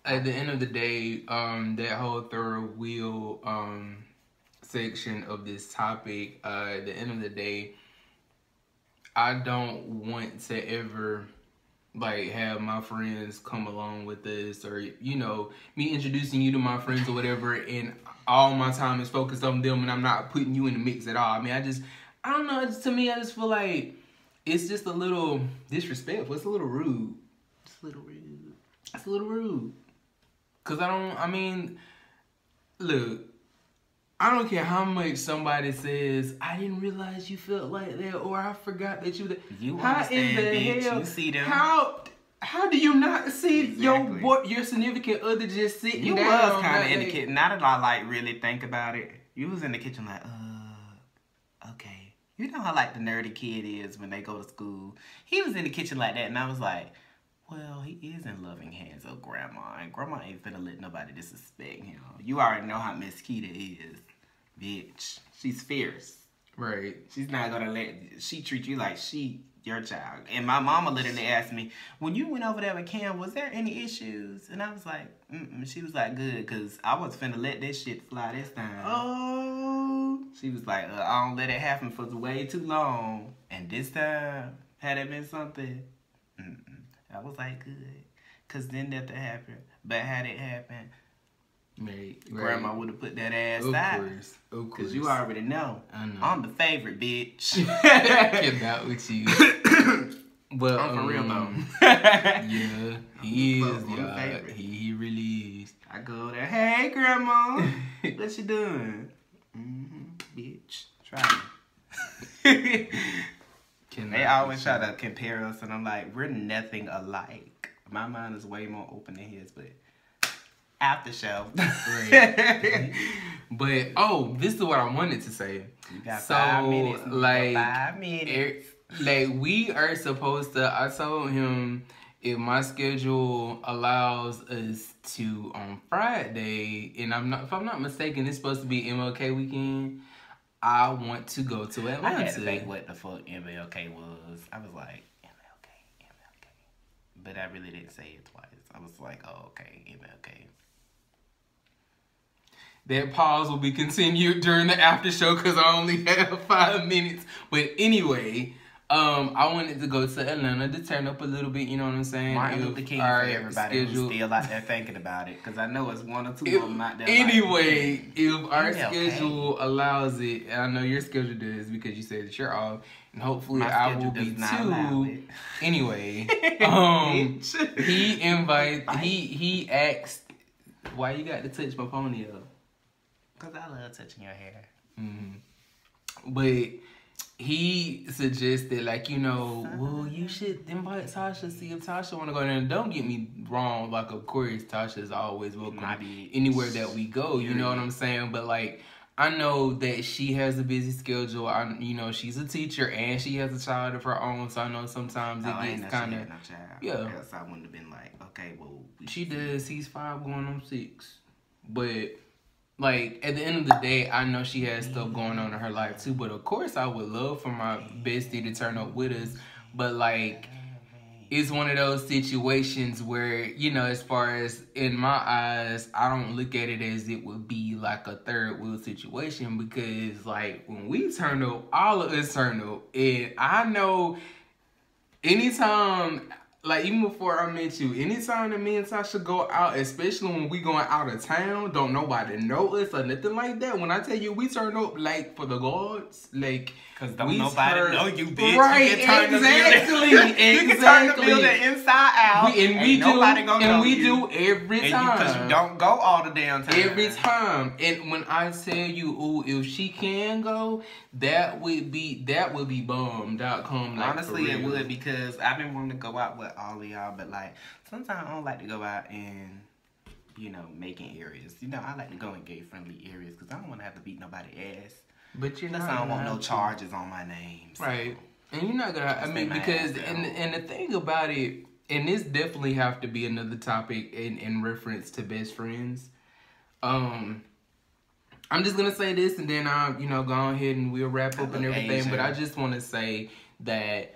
at the end of the day, that whole third wheel section of this topic, at the end of the day, I don't want to ever like have my friends come along with this, or you know, me introducing you to my friends or whatever, and all my time is focused on them and I'm not putting you in the mix at all. I mean, I don't know, to me I just feel like it's just a little disrespectful. It's a little rude. It's a little rude. Cause look, I don't care how much somebody says, I didn't realize you felt like that, or I forgot that you. You understand, bitch. Hell, you see them. How do you not see your significant other just sitting down? You was kind of in the kitchen. Now that I like really think about it, you was in the kitchen like, okay. You know how like the nerdy kid is when they go to school. He was in the kitchen like that, and I was like, well, he is in loving hands of Grandma, and Grandma ain't finna let nobody disrespect him. You already know how Miss Keita is, bitch. She's fierce. Right. She's not gonna she treat you like your child. And my mama literally asked me, when you went over there with Cam, was there any issues? And I was like, She was like, good, because I was finna let that shit fly this time. Oh. She was like, I don't let it happen for way too long. And this time, had it been something, I was like, good. Because then that happened. But had it happened, Grandma would have put that ass out. Of course. Because you already know. I know. I'm the favorite, bitch. Get out with you. But I'm for real, though. Yeah, he is, y'all. He really is. I go there, hey, Grandma. What you doing? Bitch. Try me. They always try to compare us, and I'm like, we're nothing alike. My mind is way more open than his, but after show. Right. But this is what I wanted to say. You got 5 minutes. Like 5 minutes. Like we are supposed to. I told him if my schedule allows us to on Friday, and if I'm not mistaken, it's supposed to be MLK weekend. I want to go to Atlanta. I had to think what the fuck MLK was. I was like, MLK. But I really didn't say it twice. I was like, oh, okay, MLK. That pause will be continued during the after show because I only have 5 minutes. But anyway, I wanted to go to Atlanta to turn up a little bit, you know what I'm saying? Martin Luther King for everybody who's still out there thinking about it, because I know it's 1 or 2 of them out there. Anyway, if our schedule allows it, and I know your schedule does because you said that you're off, and hopefully I will be too. Anyway, he asked, why you got to touch my ponytail? Because I love touching your hair. Mm-hmm. But he suggested, like, you know, well, you should invite Tasha, see if Tasha want to go there. And don't get me wrong, like, of course, Tasha is always welcome anywhere that we go, you know what I'm saying? But, like, I know that she has a busy schedule. You know, she's a teacher and she has a child of her own, so I know sometimes it gets kind of... Yeah. Else I wouldn't have been like, okay, well... She does. He's 5 going on 6. But... like, at the end of the day, I know she has stuff going on in her life, too. But, of course, I would love for my bestie to turn up with us. But, like, it's one of those situations where, you know, as far as in my eyes, I don't look at it as it would be, like, a third wheel situation. Because, like, when we turn up, all of us turn up. And I know anytime... like, even before I met you, anytime that me and Tasha go out, especially when we going out of town, don't nobody know us or nothing like that. When I tell you we turn up, like, for the gods, like... because don't nobody know you, bitch. Right, exactly. You can turn the building inside out, and we do every time. Because you don't go all the damn time. Every time. And when I tell you, ooh, if she can go, that would be bomb.com. Like, honestly, it would, because I've been wanting to go out with all of y'all, but, like, sometimes I don't like to go out in, you know, making areas. You know, I like to go in gay-friendly areas because I don't want to have to beat nobody's ass. But you're not. I don't want no charges on my name. So. Right. And you're not gonna, I mean, because, and the thing about it, and this definitely have to be another topic in reference to best friends. I'm just gonna say this, and then I'll, you know, go ahead and we'll wrap up and everything. Asian. But I just want to say that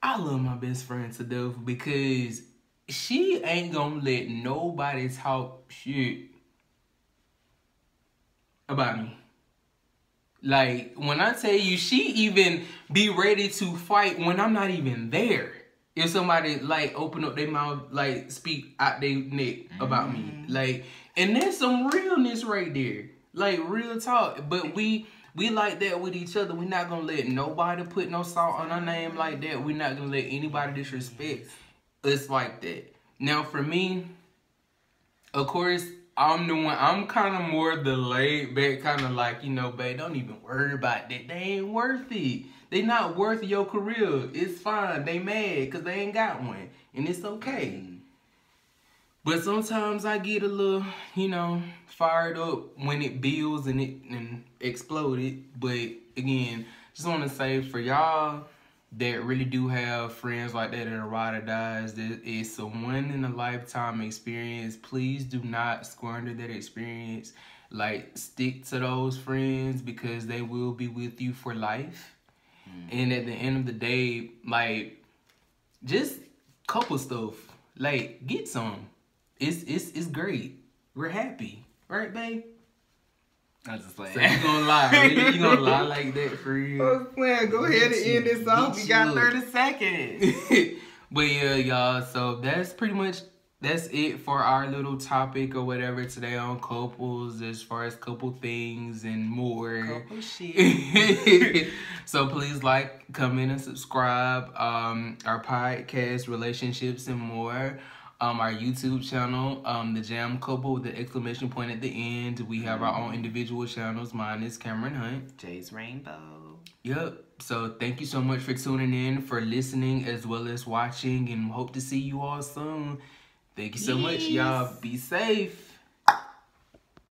I love my best friend to death because she ain't gonna let nobody talk shit about me. Like, when I tell you, she even be ready to fight when I'm not even there. If somebody, like, open up their mouth, like, speak out their neck about me. Like, and there's some realness right there. Like, real talk. But we like that with each other. We're not going to let nobody put no salt on our name like that. We're not going to let anybody disrespect us like that. Now, for me, of course, I'm kind of more the laid back, kind of like, you know, babe, don't even worry about that. They ain't worth it. They not worth your career. It's fine. They mad because they ain't got one. And it's okay. But sometimes I get a little, you know, fired up when it builds and exploded. But again, just want to say for y'all that really do have friends like that are ride or dies, that it's a one in a lifetime experience. Please do not squander that experience. Like, stick to those friends because they will be with you for life. And at the end of the day, like, just couple stuff. Like, get some. It's great. We're happy. Right, babe? I was just playing. So you gonna lie? Really? You gonna lie like that for real? I was playing. Go ahead and end this off. We got 30 seconds. But yeah, y'all. So that's it for our little topic or whatever today on couples, as far as couple things and more. Couple shit. So please like, comment, and subscribe. Our podcast, relationships, and more. Our YouTube channel, The Jam Couple, with the exclamation point at the end. We have our own individual channels. Mine is Cameron Hunt. Jay's Rainbow. Yep. So thank you so much for tuning in, for listening, as well as watching, and hope to see you all soon. Thank you so much, y'all. Be safe.